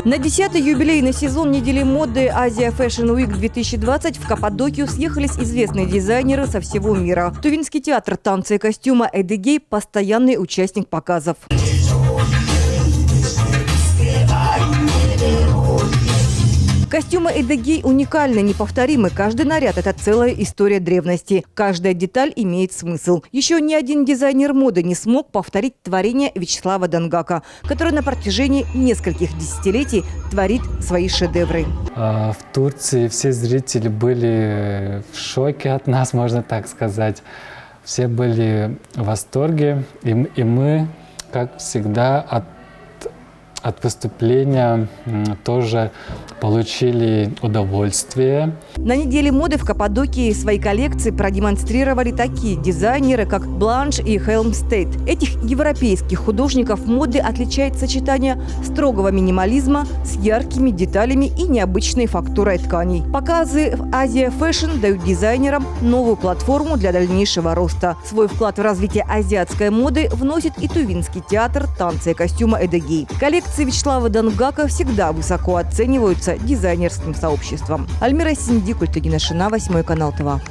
На 10-й юбилейный сезон недели моды Asia Fashion Week 2020 в Каппадокию съехались известные дизайнеры со всего мира. Тувинский театр танца и костюма «Эдегей» – постоянный участник показов. Костюмы «Эдегей» уникальны, неповторимы. Каждый наряд – это целая история древности. Каждая деталь имеет смысл. Еще ни один дизайнер моды не смог повторить творение Вячеслава Дангака, который на протяжении нескольких десятилетий творит свои шедевры. В Турции все зрители были в шоке от нас, можно так сказать. Все были в восторге. И мы, как всегда, от выступления тоже получили удовольствие. На неделе моды в Каппадокии свои коллекции продемонстрировали такие дизайнеры, как Бланш и Хелмстейд. Этих европейских художников моды отличает сочетание строгого минимализма с яркими деталями и необычной фактурой тканей. Показы в Asia Fashion дают дизайнерам новую платформу для дальнейшего роста. Свой вклад в развитие азиатской моды вносит и Тувинский театр танца и костюма «Эдегей». Коллекции Вячеслава Дангака всегда высоко оцениваются дизайнерским сообществом. Альмира Синди, Культагина Шина, 8 канал ТВ.